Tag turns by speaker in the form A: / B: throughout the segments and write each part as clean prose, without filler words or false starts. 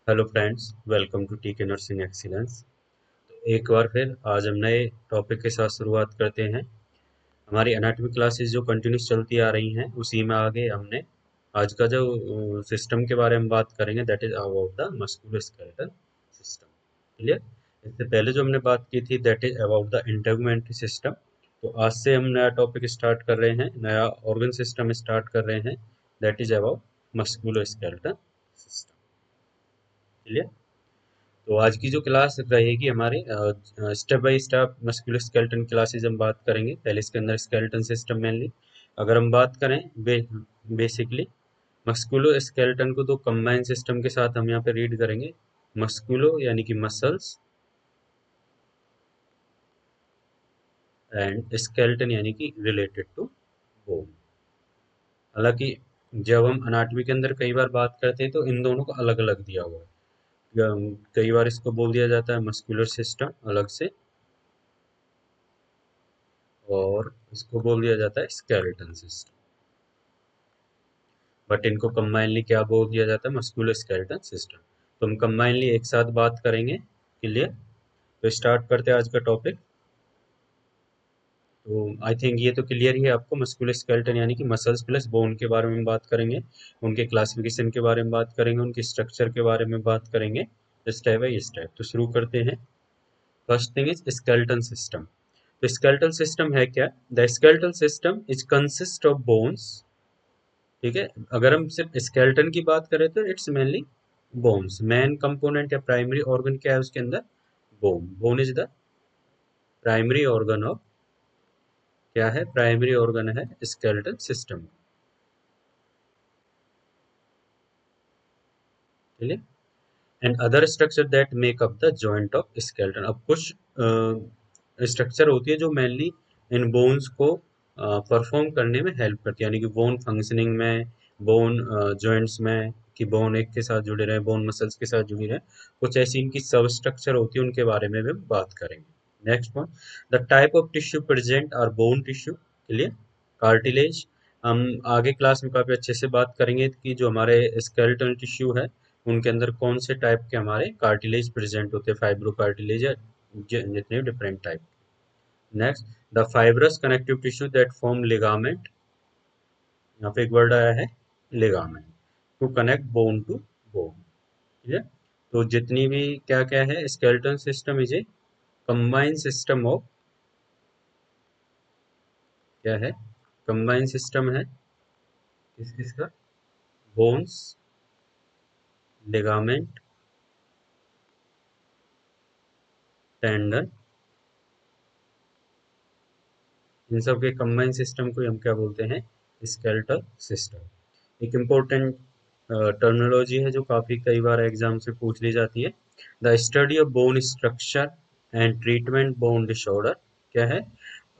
A: Hello friends, welcome to टीके nursing excellence. एक बार फिर आज हम नए टॉपिक के साथ शुरुआत करते हैं। हमारी एनाटॉमी क्लासेस जो कंटिन्यूस चलती आ रही हैं उसी में आगे हमने आज का जो सिस्टम के बारे में बात करेंगे, that is about the musculoskeletal system. Clear? इससे पहले जो हमने बात की थी that is about the integumentary system. तो आज से हम नया टॉपिक स्टार्ट कर रहे हैं, नया ऑर्गन सिस्टम स्टार्ट कर रहे हैं, that is about musculoskeletal system. Clear? तो आज की जो क्लास रहेगी हमारे स्टेप बाय स्टेप मस्कुलोस्केलेटन क्लासेस हम बात करेंगे। पहले इसके अंदर स्केलेटन सिस्टम मेनली अगर हम बात करें बेसिकली मस्कुलोस्केलेटन को, तो कंबाइन सिस्टम के साथ हम यहाँ पे रीड करेंगे। मस्कुलो यानी कि मसल्स एंड स्केलेटन यानी कि रिलेटेड टू बोन। हालांकि जब हम अनाटमी के अंदर कई बार बात करते हैं तो इन दोनों को अलग अलग दिया हुआ है। कई बार इसको बोल दिया जाता है मस्कुलर सिस्टम अलग से, और इसको बोल दिया जाता है स्केलेटन सिस्टम। बट इनको कंबाइनली क्या बोल दिया जाता है? Muscular skeleton system. तो हम कंबाइनली एक साथ बात करेंगे। क्लियर? तो स्टार्ट करते हैं आज का टॉपिक। तो आई थिंक ये तो क्लियर ही है आपको। मस्कुलर स्केलेटन यानी कि मसल्स प्लस बोन के बारे में बात करेंगे, उनके क्लासिफिकेशन के बारे में बात करेंगे, उनके स्ट्रक्चर के बारे में बात करेंगे स्टेप बाय स्टेप। तो शुरू करते हैं। First thing is skeleton system. तो स्केलेटल सिस्टम है क्या? The skeletal system is consist of bones. ठीक है, अगर हम सिर्फ स्केलेटन की बात करें तो it's mainly bones. Main component या प्राइमरी ऑर्गन क्या है उसके अंदर? Bone. Bone is the primary organ of, क्या है? प्राइमरी ऑर्गन है स्केलेटल सिस्टम। चलिए, and other structure that make up the joint of skeleton. अब कुछ स्ट्रक्चर होती है जो मेनली इन बोन्स को परफॉर्म करने में हेल्प करती है, यानी कि बोन फंक्शनिंग में, बोन जॉइंट्स में, कि बोन एक के साथ जुड़े रहे, बोन मसल्स के साथ जुड़ी रहे। कुछ ऐसी इनकी सब स्ट्रक्चर होती है, उनके बारे में भी हम बात करेंगे। Next one, the type of tissue present are bone tissue. Clear? Cartilage हम आगे क्लास में काफी अच्छे से बात करेंगे कि जो हमारे स्केलेटल टिश्यू है उनके अंदर कौन से टाइप के हमारे कार्टिलेज प्रेजेंट होते हैं, फाइब्रो कार्टिलेज या जितने different type. Next, the fibrous connective tissue that form ligament. यहाँ पे एक वर्ड आया है ligament, to connect bone to bone. ठीक है? तो जितनी भी क्या क्या है, skeleton system is a combined system of, क्या है? कंबाइंड सिस्टम है किस किस का? बोन्स, लिगामेंट, टेंडन, इन सब के कंबाइंड सिस्टम को हम क्या बोलते हैं? Skeletal system. एक इम्पोर्टेंट टर्मिनोलॉजी है जो काफी कई बार एग्जाम से पूछ ली जाती है। The study of bone structure and treatment bone disorder. क्या है?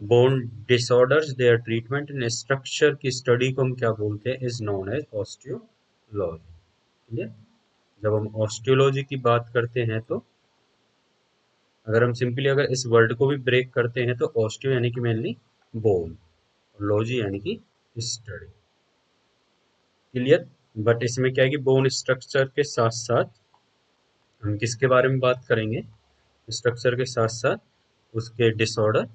A: Bone disorders their treatment and structure की स्टडी को हम क्या बोलते हैं? Is known as osteology. ठीक है? जब हम ऑस्टियोलॉजी की बात करते हैं तो अगर हम सिंपली अगर इस वर्ड को भी ब्रेक करते हैं तो ऑस्टियो यानी कि मेनली बोन, लॉजी यानी कि स्टडी। क्लियर? बट इसमें क्या है कि बोन स्ट्रक्चर के साथ साथ हम किसके बारे में बात करेंगे? स्ट्रक्चर के साथ साथ उसके डिसऑर्डर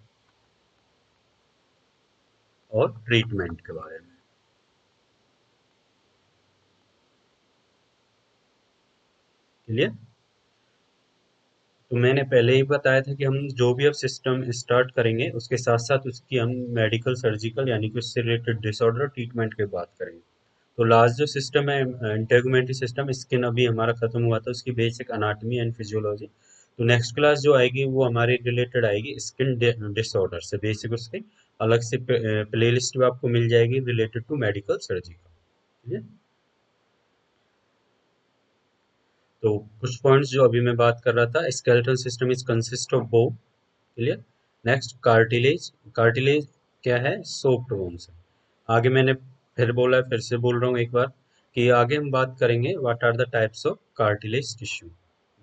A: और ट्रीटमेंट के बारे में। क्लियर? तो मैंने पहले ही बताया था कि हम जो भी अब सिस्टम स्टार्ट करेंगे उसके साथ साथ उसकी हम मेडिकल सर्जिकल यानी कि उससे रिलेटेड डिसऑर्डर ट्रीटमेंट की बात करेंगे। तो लास्ट जो सिस्टम है इंटेगुमेंट्री सिस्टम, स्किन अभी हमारा खत्म हुआ था, उसकी बेसिक अनाटमी एंड फिजियोलॉजी। तो नेक्स्ट क्लास जो आएगी वो हमारे रिलेटेड आएगी स्किन डिसऑर्डर से, बेसिक उसके अलग से प्ले लिस्ट भी आपको मिल जाएगी रिलेटेड टू मेडिकल सर्जिकल। ठीक है? तो कुछ पॉइंट्स जो अभी मैं बात कर रहा था, skeletal system is consist of bone. Clear? Next, cartilage. Cartilage क्या है? सॉफ्ट बोन्स है। आगे मैंने फिर बोला, फिर से बोल रहा हूँ एक बार कि आगे हम बात करेंगे what are the types of cartilage tissue.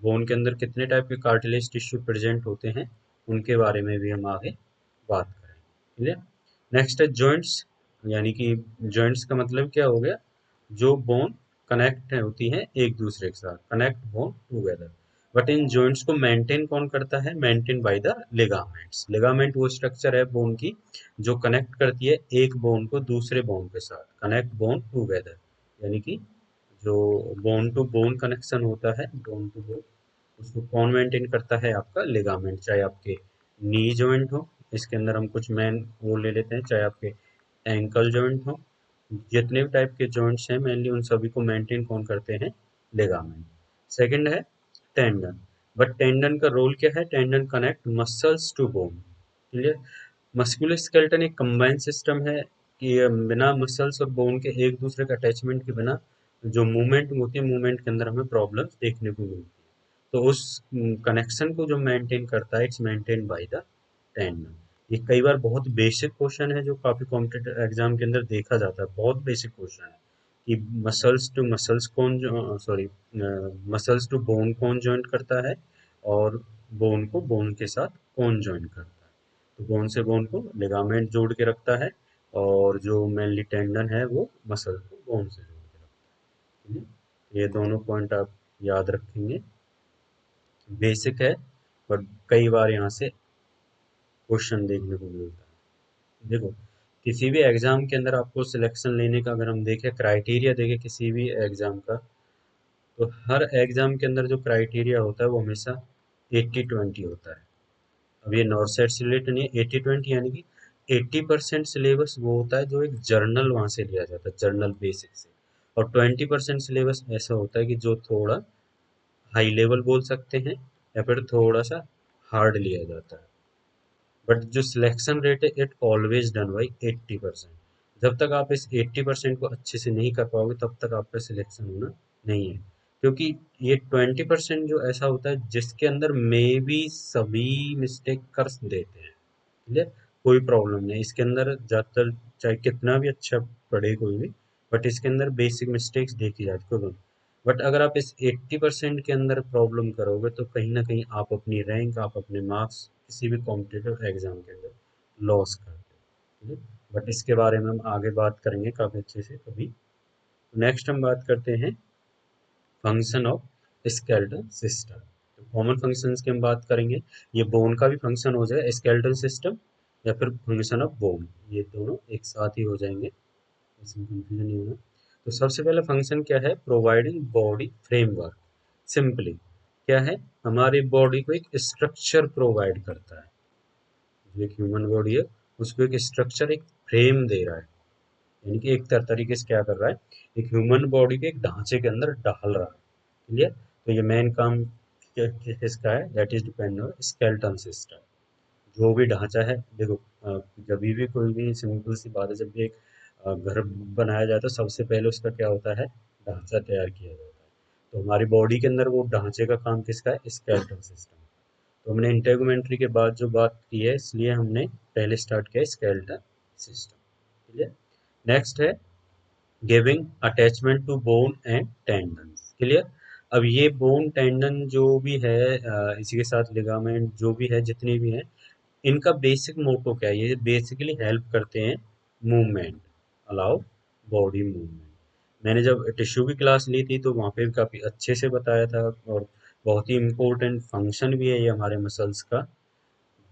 A: Bone के अंदर कितने टाइप के कार्टिलेज टिश्यू प्रेजेंट होते हैं उनके बारे में भी हम आगे बात करेंगे। क्लियर? नेक्स्ट है जॉइंट्स, यानी कि जॉइंट्स का मतलब क्या हो गया? जो बोन कनेक्ट होती हैं एक दूसरे के साथ, connect bone together. But in joints को मेंटेन कौन करता है? Maintain by the ligaments. Ligament वो स्ट्रक्चर है बोन की जो कनेक्ट करती है एक बोन को दूसरे बोन के साथ, कनेक्ट बोन टूगेदर। यानी कि जो बोन टू बोन कनेक्शन होता है, बोन टू बोन, उसको कौन मेंटेन करता है? आपका लिगामेंट। चाहे आपके नी जॉइंट हो, इसके अंदर हम कुछ मेन वो ले लेते हैं, चाहे आपके एंकल जॉइंट हो, जितने भी टाइप के जॉइंट्स हैं मेनली उन सभी को मेंटेन कौन करते हैं? लिगामेंट। सेकंड है टेंडन। बट टेंडन का रोल क्या है? Tendon connect muscles to bone. Clear? Muscular skeleton एक कंबाइंड सिस्टम है कि बिना मसल्स और बोन के एक दूसरे के अटैचमेंट के बिना जो मूवमेंट होती है, मूवमेंट के अंदर हमें प्रॉब्लम्स देखने को मिलती है। तो उस कनेक्शन को जो मेंटेन करता है, it's maintain by the tendon. ये कई बार बहुत बेसिक क्वेश्चन है जो काफी कॉम्पिटिटिव एग्जाम के अंदर देखा जाता है, बहुत बेसिक क्वेश्चन है कि मसल्स टू मसल्स कौन, सॉरी, मसल्स टू बोन कौन ज्वाइन करता है और बोन को बोन के साथ कौन ज्वाइन करता है। तो बोन से बोन को लिगामेंट जोड़ के रखता है और जो मेनली टेंडन है वो मसल को बोन से जोड़ के रखता है। ठीक है? ये दोनों पॉइंट आप याद रखेंगे। बेसिक है बट कई बार यहाँ से क्वेश्चन देखने को मिलता है। देखो, किसी भी एग्जाम के अंदर आपको सिलेक्शन लेने का अगर हम देखें, क्राइटेरिया देखें किसी भी एग्जाम का, तो हर एग्जाम के अंदर जो क्राइटेरिया होता है वो हमेशा 80-20 होता है। अब ये नॉर्थ साइड से रिलेटेड नहीं है। 80-20 यानी कि 80% सिलेबस वो होता है जो एक जर्नल वहां से लिया जाता है, जर्नल बेसिक से, और 20% सिलेबस ऐसा होता है कि जो थोड़ा हाई लेवल बोल सकते हैं या फिर थोड़ा सा हार्ड लिया जाता है। बट जो सिलेक्शन रेट है इट ऑलवेज डन बाई 80%। जब तक आप इस 80% को अच्छे से नहीं कर पाओगे तब तक आपका सिलेक्शन होना नहीं है। क्योंकि ये 20% जो ऐसा होता है जिसके अंदर मे बी सभी मिस्टेक कर देते हैं। ठीक है? कोई प्रॉब्लम नहीं इसके अंदर, ज़्यादातर चाहे कितना भी अच्छा पढ़े कोई भी, बट इसके अंदर बेसिक मिस्टेक्स देखी जाती है कोई। बट अगर आप इस 80% के अंदर प्रॉब्लम करोगे तो कहीं ना कहीं आप अपनी रैंक, आप अपने मार्क्स किसी भी कॉम्पिटिटिव एग्जाम के अंदर लॉस करते हो। ठीक है? बट इसके बारे में हम आगे बात करेंगे काफ़ी अच्छे से कभी। नेक्स्ट हम बात करते हैं फंक्शन ऑफ स्केलेटल सिस्टम। तो कॉमन फंक्शंस की हम बात करेंगे। ये बोन का भी फंक्शन हो जाए स्केलेटल सिस्टम, या फिर फंक्शन ऑफ बोन, ये दोनों एक साथ ही हो जाएंगे, इसमें कंफ्यूजन नहीं होना। तो सबसे पहला फंक्शन क्या है? Providing body framework. सिंपली क्या है? हमारी बॉडी को एक स्ट्रक्चर प्रोवाइड करता है। जो एक ह्यूमन बॉडी है उसको एक स्ट्रक्चर, एक फ्रेम दे रहा है। यानी कि एक तरीके से क्या कर रहा है? एक ह्यूमन बॉडी के एक ढांचे के अंदर डाल रहा है। क्लियर? तो ये मेन काम किसका है? That is depend on skeleton system. जो भी ढांचा है, देखो, जब भी कोई भी सिंपल सी बात है, जब भी एक घर बनाया जाता है सबसे पहले उसका क्या होता है? ढांचा तैयार किया जाता है। तो हमारी बॉडी के अंदर वो ढांचे का काम किसका है? Skeleton system. तो हमने इंटेगुमेंट्री के बाद जो बात की है इसलिए हमने पहले स्टार्ट किया स्केलेटन सिस्टम। क्लियर? नेक्स्ट है giving attachment to bone and tendons. Clear? अब ये बोन टेंडन जो भी है, इसी के साथ लिगामेंट जो भी है, जितनी भी है, इनका बेसिक मोटो क्या है? ये बेसिकली हेल्प करते हैं मूवमेंट, अलाउ बॉडी मूवमेंट। मैंने जब टिश्यू की क्लास ली थी तो वहाँ पे भी काफ़ी अच्छे से बताया था, और बहुत ही इम्पोर्टेंट फंक्शन भी है ये हमारे मसल्स का।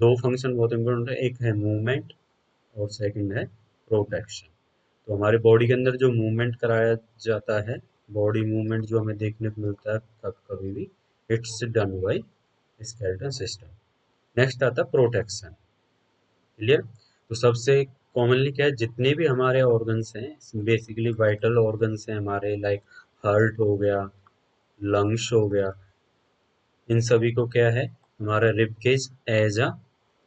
A: दो फंक्शन बहुत इम्पोर्टेंट है, एक है मूवमेंट और सेकंड है प्रोटेक्शन। तो हमारे बॉडी के अंदर जो मूवमेंट कराया जाता है, बॉडी मूवमेंट जो हमें देखने को मिलता है कभी भी, it's done by skeleton system. Next आता है प्रोटेक्शन। क्लियर? तो सबसे कॉमनली क्या है, जितने भी हमारे ऑर्गन्स हैं, बेसिकली वाइटल ऑर्गन्स हैं हमारे, लाइक हार्ट हो गया, लंग्स हो गया, इन सभी को क्या है, हमारा rib cage as a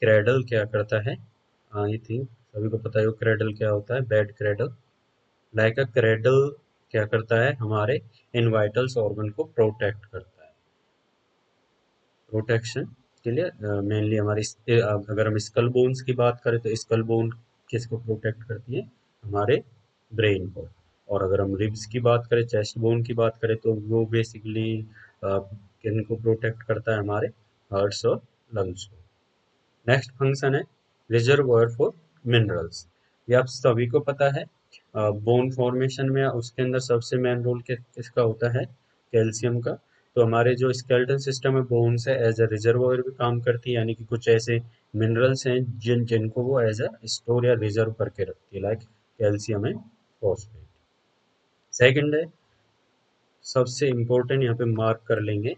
A: cradle क्या करता है? आई थिंक सभी को पता है क्रेडल क्या होता है, बेड क्रेडल। लाइक अ क्रेडल क्या करता है? हमारे इन वाइटल्स ऑर्गन को प्रोटेक्ट करता है। प्रोटेक्शन के लिए मेनली हमारी अगर हम स्कल बोन्स की बात करें तो स्कल बोन किसको प्रोटेक्ट करती है? हमारे ब्रेन को। और अगर हम रिब्स की बात करें, चेस्ट बोन की बात करें, तो वो बेसिकली किन को प्रोटेक्ट करता है? हमारे हार्ट्स और लंग्स को। नेक्स्ट फंक्शन है रिजर्वोयर फॉर मिनरल्स। ये आप सभी को पता है बोन फॉर्मेशन में उसके अंदर सबसे मेन रोल किसका होता है, कैल्शियम का। तो हमारे जो स्केलेटन सिस्टम है बोन्स है एज अ रिजर्वोयर भी काम करती है, यानी कि कुछ ऐसे मिनरल्स हैं जिनको वो एज अ स्टोर या रिजर्व करके रखती है, like calcium and phosphate. Second है, सबसे इंपॉर्टेंट यहाँ पे मार्क कर लेंगे,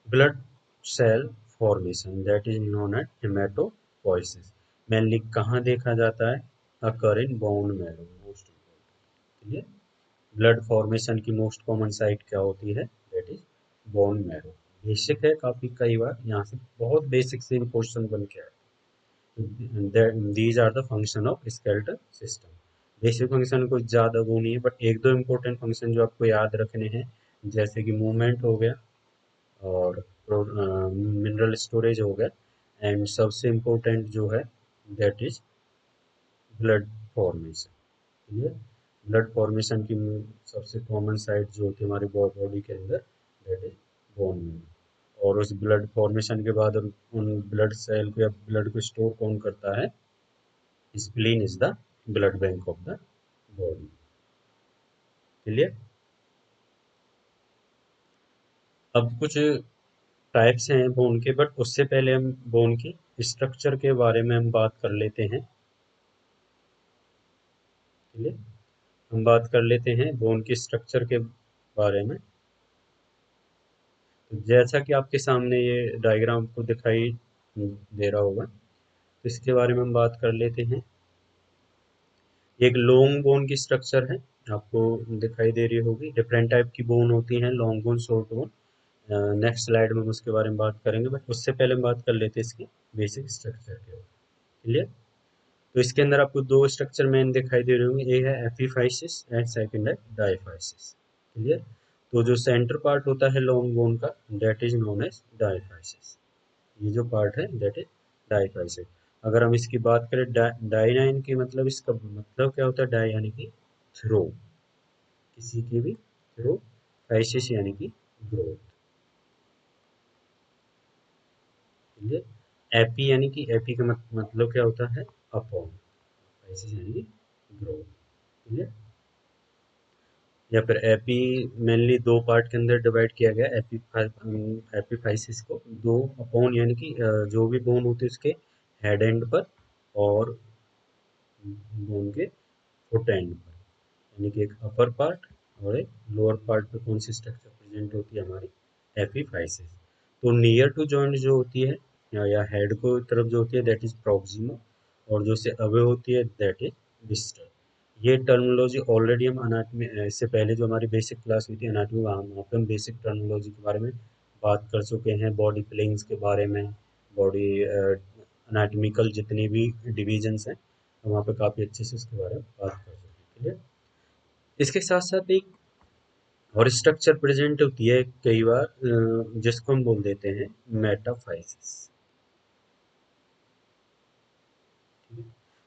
A: blood cell formation that is known as haematopoiesis. Mainly कहाँ देखा जाता है, occur in bone marrow, most important. Blood formation की मोस्ट कॉमन साइट क्या होती है, that is bone marrow. Basic है काफी, कई बार यहाँ से बहुत बेसिक से क्वेश्चन बन के आए। These are the function of skeletal system. Basic function कुछ ज्यादा वो नहीं है, बट एक दो इम्पोर्टेंट फंक्शन जो आपको याद रखने हैं, जैसे कि मूवमेंट हो गया, और मिनरल स्टोरेज हो गया, एंड सबसे इम्पोर्टेंट जो है दैट इज ब्लड फॉर्मेशन। ठीक है, ब्लड फॉर्मेशन की सबसे कॉमन साइट जो होती है हमारी बॉडी के अंदर, दैट इज बोन मैरो। और उस ब्लड फॉर्मेशन के बाद उन ब्लड सेल को या ब्लड को स्टोर कौन करता है, spleen is the blood bank of the body. Clear. अब कुछ टाइप्स हैं बोन के, बट उससे पहले हम बोन की स्ट्रक्चर के बारे में हम बात कर लेते हैं। चलिए हम बात कर लेते हैं बोन की स्ट्रक्चर के बारे में। तो जैसा कि आपके सामने ये डायग्राम को दिखाई दे रहा होगा, तो इसके बारे में हम बात कर लेते हैं। एक लॉन्ग बोन की स्ट्रक्चर है, आपको दिखाई दे रही होगी। डिफरेंट टाइप की बोन होती हैं, long bone, short bone. Next slide में हम उसके बारे में बात करेंगे, बट उससे पहले हम बात कर लेते हैं इसकी बेसिक स्ट्रक्चर के। क्लियर। तो इसके अंदर आपको दो स्ट्रक्चर मेन दिखाई दे रहे होंगे, एक है एपीफाइसिस एंड सेकंड है डायफाइसिस। क्लियर। तो जो सेंटर पार्ट होता है लॉन्ग बोन का, that is known as diaphysis. ये जो पार्ट है दैट इज डायफाइसिस। अगर हम इसकी बात करें डाइनाइन की, मतलब इसका मतलब क्या होता है, डाई यानी कि थ्रो, किसी की भी थ्रो, फाइसिस यानी कि ग्रोथ। क्लियर। एपी यानी कि एपी का मतलब क्या होता है, अपॉन, फाइसिस यानी कि ग्रोथ। क्लियर। या फिर एपी मेनली दो पार्ट के अंदर डिवाइड किया गया, एपीफाइसिस को दो अपॉन, यानी कि जो भी बोन होते हैं उसके हेड एंड पर और बोन के फुट एंड पर, यानी कि एक अपर पार्ट और एक लोअर पार्ट पे कौन सी स्ट्रक्चर प्रेजेंट होती है, हमारी एपीफाइसिस। तो नियर टू जॉइंट जो होती है या हेड को तरफ जो होती है दैट इज प्रॉक्सिमा, और जो से अवे होती है दैट इज डिस्टल। ये टर्मिनोलॉजी ऑलरेडी हम अनाटमी, इससे पहले जो हमारी बेसिक क्लास हुई थी अनाटमी, वहाँ पे हम बेसिक टर्मिनोलॉजी के बारे में बात कर चुके हैं, बॉडी प्लेन्स के बारे में, बॉडी अनाटमिकल जितनी भी डिविजन्स हैं, हम वहाँ पे काफ़ी अच्छे से उसके बारे में बात कर चुके हैं। क्लियर। इसके साथ साथ एक और स्ट्रक्चर प्रेजेंट होती है कई बार, जिसको हम बोल देते हैं मेटाफाइसिस।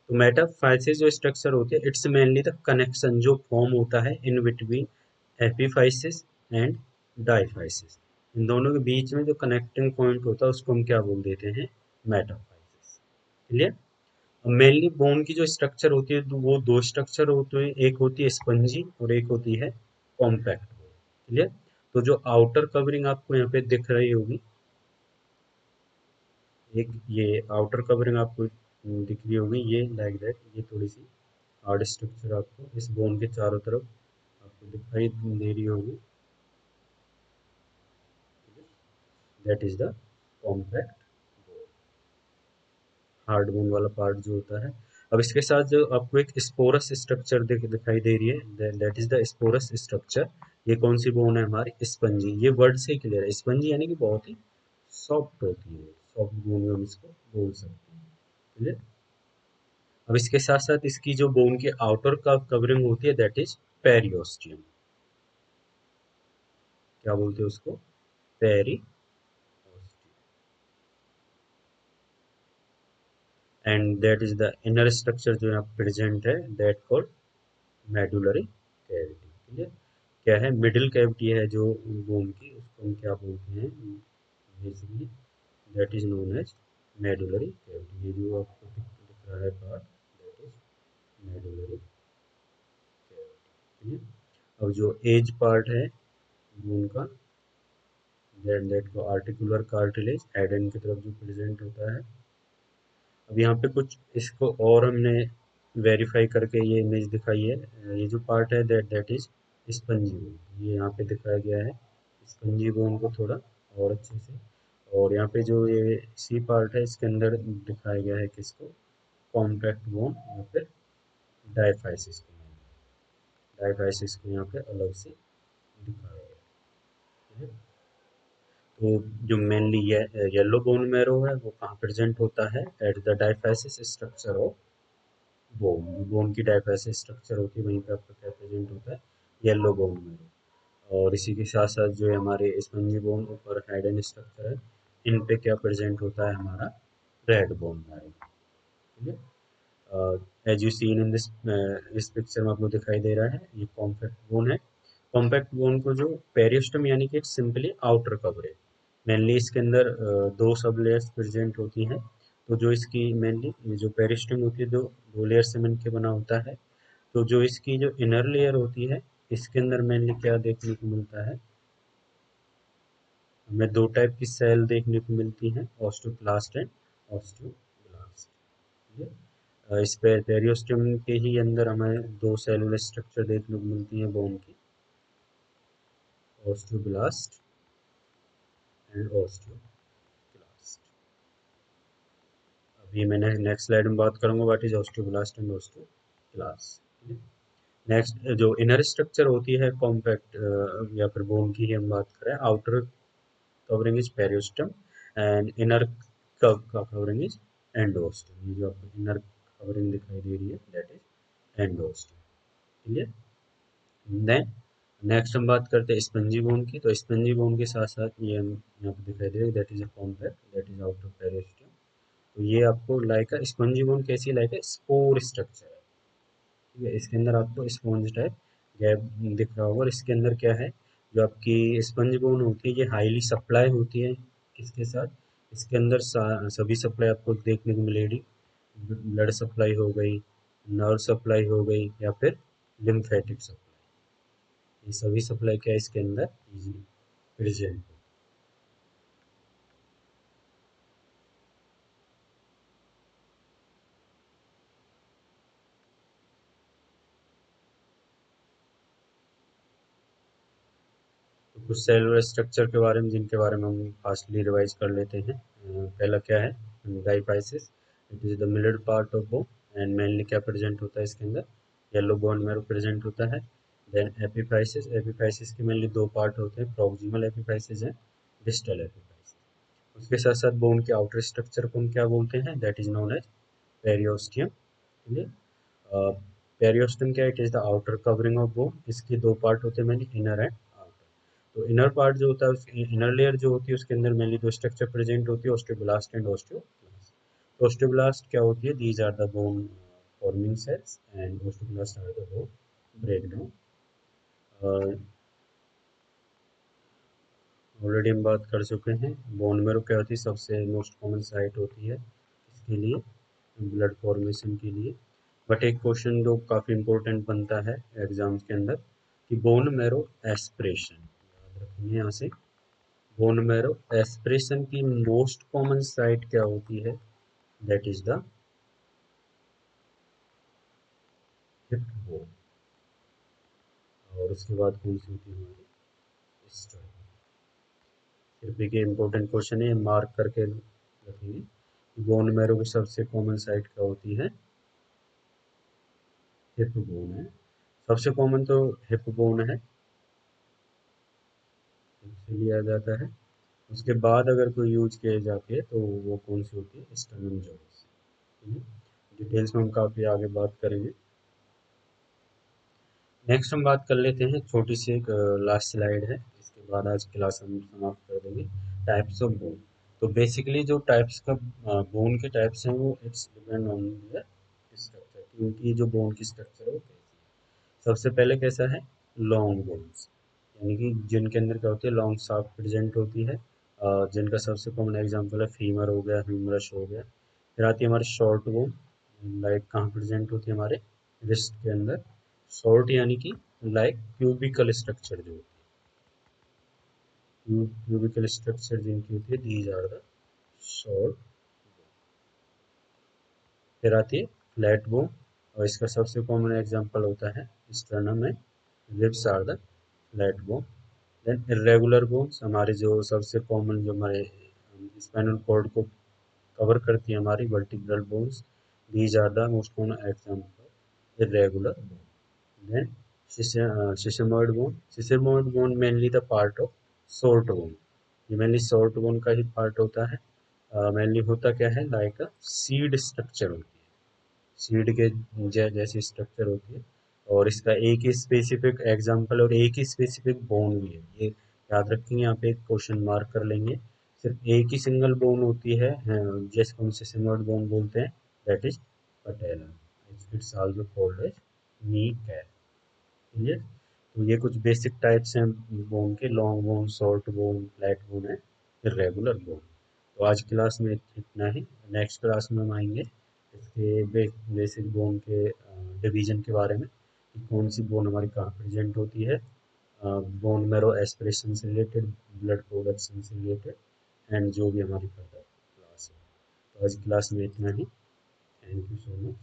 A: तो मेटाफाइसिस जो स्ट्रक्चर होती है, इट्स मेनली द कनेक्शन जो फॉर्म होता है in between epiphysis and diaphysis. इन दोनों के बीच में जो कनेक्टिंग पॉइंट होता है उसको हम क्या बोल देते हैं, मेटाफाइसिस। क्लियर। मेनली बोन की जो स्ट्रक्चर होती है, तो वो दो स्ट्रक्चर होते हैं, एक होती है स्पंजी और एक होती है कॉम्पैक्ट। क्लियर। तो जो आउटर कवरिंग आपको यहाँ पे दिख रही होगी, एक ये आउटर कवरिंग आपको दिख रही होगी, ये लाइक दैट, ये थोड़ी सी हार्ड स्ट्रक्चर आपको इस बोन के चारों तरफ आपको दिखाई दे रही होगी, that is the compact, hard bone वाला पार्ट जो होता है। अब इसके साथ जो आपको एक स्पोरस स्ट्रक्चर दिखाई दे रही है, that is the sporous structure. ये कौन सी बोन है हमारी, स्पंजी। ये वर्ड से क्लियर है, स्पंजी यानी कि बहुत ही सॉफ्ट होती है, सॉफ्ट बोन हम इसको बोल सकते हैं। क्लियर। अब इसके साथ साथ इसकी जो बोन की आउटर का कवरिंग होती है दैट इज पेरियोस्टियम। क्या बोलते हैं उसको, peri, and that is the inner structure जो यहाँ प्रेजेंट है, that called medullary cavity. Clear. क्या है, मिडिल कैविटी है जो बोन की, उसको हम क्या बोलते हैं basically, that is known as medullary cavity. ये जो आपको दिख रहा है पार्ट, दैट इज मेडुलरी। ठीक है। अब जो एज पार्ट है बोन का, दैट को आर्टिकुलर कार्टिलेज हेड एंड की तरफ जो प्रेजेंट होता है। अब यहाँ पे कुछ इसको और हमने वेरीफाई करके ये इमेज दिखाई है। ये जो पार्ट है दैट इज स्पंजी बोन, ये यहाँ पे दिखाया गया है स्पंजी बोन को थोड़ा और अच्छे से। और यहाँ पे जो ये सी पार्ट है इसके अंदर दिखाया गया है किसको, कॉम्पैक्ट बोन या फिर डायफाइसिस को, डायफाइसिस को यहाँ पे अलग से दिखाया गया है। तो जो मेनली ये येलो बोन मैरो है वो कहाँ प्रेजेंट होता है, at the diaphysis structure of bone. Bone की डायफाइसिस स्ट्रक्चर होती है वहीं पे आपका क्या प्रेजेंट होता है, येलो बोन मैरो। और इसी के साथ साथ जो है हमारे स्पंजी बोन ऊपर हेड एंड स्ट्रक्चर है, इन पे क्या प्रेजेंट होता है हमारा रेड बोन मैरो। ठीक है। As you seen in this, इस पिक्चर में आपको दिखाई दे रहा है ये कॉम्पैक्ट बोन है। कॉम्पैक्ट बोन को जो पेरियोस्टम यानी कि सिंपली आउटर कवरेज, मेनली इसके अंदर दो सब लेयर्स प्रेजेंट होती हैं। तो जो इसकी मेनली जो पेरियोस्टम होती है दो लेयर से मिलकर बना होता है। तो जो इसकी जो इनर लेयर होती है इसके अंदर मेनली क्या देखने को मिलता है, हमें दो टाइप की सेल देखने को मिलती हैं, ऑस्टियोक्लास्ट एंड ऑस्टियोब्लास्ट। ठीक है। इस पे पेरियोस्टम के ही अंदर हमें दो सेलुलर स्ट्रक्चर देखने को मिलती हैं बोन की, ऑस्टियोब्लास्ट एंड ऑस्टियोक्लास्ट। अभी मैंने नेक्स्ट स्लाइड में बात करूंगा what is osteoblast and osteoclast. Next जो इनर स्ट्रक्चर होती है कॉम्पैक्ट या फिर बोन की ही हम बात करें, outer covering is periosteum and inner covering is endosteum. ये जो आपको इनर कवरिंग दिखाई दे रही है दैट इज एंडोस्टम। ठीक है। देन नेक्स्ट हम बात करते हैं स्पंजी बोन की। तो स्पंजी बोन के साथ साथ ये हम यहाँ पे दिखाई दे रही है that is a compact that is outer पेरियोस्टम। तो ये आपको लाइक अ स्पंजी बोन कैसी, लाइक अ स्पोर स्ट्रक्चर है। ठीक है। इसके अंदर आपको स्पॉन्ज टाइप गैप दिख रहा होगा और इसके अंदर क्या है, जो आपकी स्पंज बोन होती है ये हाईली सप्लाई होती है किसके साथ, इसके अंदर सभी सप्लाई आपको देखने को मिलेगी। ब्लड सप्लाई हो गई, नर्व सप्लाई हो गई या फिर लिम्फेटिक सप्लाई, ये सभी सप्लाई क्या है इसके अंदर इजीली प्रेजेंट। तो कुछ सेलुलर स्ट्रक्चर के बारे में जिनके बारे में हम फास्टली रिवाइज कर लेते हैं। पहला क्या है, diaphysis, it is the middle part of bone and mainly क्या प्रेजेंट होता है इसके अंदर, येलो बोन मैरो प्रेजेंट होता है। देन एपिफाइसिस, एपिफाइसिस के मेनली दो पार्ट होते हैं, प्रॉक्सिमल एपिफाइसिस है डिस्टल एपिफाइसिस। उसके साथ साथ बोन के आउटर स्ट्रक्चर को हम क्या बोलते हैं, that is known as periosteum. ठीक है। पेरियोस्टम क्या है, it is the outer covering of bone, इसके दो पार्ट होते हैं मेनली इनर एंड आउटर। तो इनर पार्ट जो होता है उसकी इनर लेयर जो होती है उसके अंदर मेनली दो स्ट्रक्चर प्रेजेंट होती है, ऑस्टियोब्लास्ट एंड ऑस्टियोक्लास्ट। ऑस्टियोब्लास्ट क्या होती है, these are the bone forming cells and osteoblast are the bone breakdown. Already हम बात कर चुके हैं बोन मैरो क्या होती है, सबसे मोस्ट कॉमन साइट होती है इसके लिए, ब्लड फॉर्मेशन के लिए। बट एक क्वेश्चन जो काफ़ी इंपॉर्टेंट बनता है एग्जाम्स के अंदर कि बोन मैरो एस्पिरेशन, याद रखेंगे यहाँ से, बोन मैरो एस्पिरेशन की मोस्ट कॉमन साइट क्या होती है, that is the hip bone. और उसके बाद कौन सी होती है हमारी स्टर्नम। सिर्फ एक इंपॉर्टेंट क्वेश्चन है, मार्क करके रखेंगे। बोन मैरो की सबसे कॉमन साइट क्या होती है, हिप बोन है। सबसे कॉमन तो हिप बोन है, से लिया जाता है। उसके बाद अगर कोई यूज किए जाती है तो वो कौन सी होती है, स्टर्नम जॉइंट्स। ठीक है। डिटेल्स में हम काफ़ी आगे बात करेंगे। नेक्स्ट हम बात कर लेते हैं, छोटी सी एक लास्ट स्लाइड है, इसके बाद आज क्लास हम समाप्त कर देंगे। Types of bone. तो बेसिकली जो टाइप्स का बोन के टाइप्स हैं वो it's depend on the structure, क्योंकि जो बोन की स्ट्रक्चर है वो कैसी है। सबसे पहले कैसा है, लॉन्ग बोन्स, यानी कि जिनके अंदर क्या होती है लॉन्ग शाफ्ट प्रेजेंट होती है। जिनका सबसे कॉमन एग्जांपल है फीमर हो गया, ह्यूमरस हो गया। फिर आती है हमारी शॉर्ट बोन, लाइक कहाँ प्रेजेंट होती है हमारे रिस्ट के अंदर, शॉर्ट यानी कि लाइक क्यूबिकल स्ट्रक्चर जो क्यूबिकल स्ट्रक्चर जिनकी होती है दीज आर द शॉर्ट। फिर आती है फ्लैट बोन, और इसका सबसे कॉमन एग्जांपल होता है स्टर्नम में, ribs are the flat bone. Then irregular bones, हमारे जो सबसे कॉमन जो हमारे स्पाइनल कॉर्ड को कवर करती है हमारी vertebral bones, these are the most common example irregular bone. Then sesamoid bone. Sesamoid bone mainly the part of short bone. ये mainly short bone का ही part होता है। mainly होता क्या है, like a seed structure होती है, सीड के जैसी स्ट्रक्चर होती है। और इसका एक ही स्पेसिफिक एग्जांपल और एक ही स्पेसिफिक बोन भी है, ये याद रखेंगे, यहाँ पे एक क्वेश्चन मार्क कर लेंगे। सिर्फ एक ही सिंगल बोन होती है, जिसको हम सेसेमोइड बोन बोलते हैं, that is patella. It's also called as knee cap. ठीक है, तो ये कुछ बेसिक टाइप्स हैं बोन के, long bone, short bone, flat bone है, इर्रेगुलर बोन। तो आज क्लास में इतना ही। नेक्स्ट क्लास में हम आएंगे इसके बेसिक बोन के डिवीजन के बारे में, कि कौन सी बोन हमारी कहाँ प्रेजेंट होती है, बोन मैरो एस्पिरेशन से रिलेटेड, ब्लड प्रोडक्शन से रिलेटेड, एंड जो भी हमारी फर्दर क्लास है। तो आज क्लास में इतना ही। Thank you so much.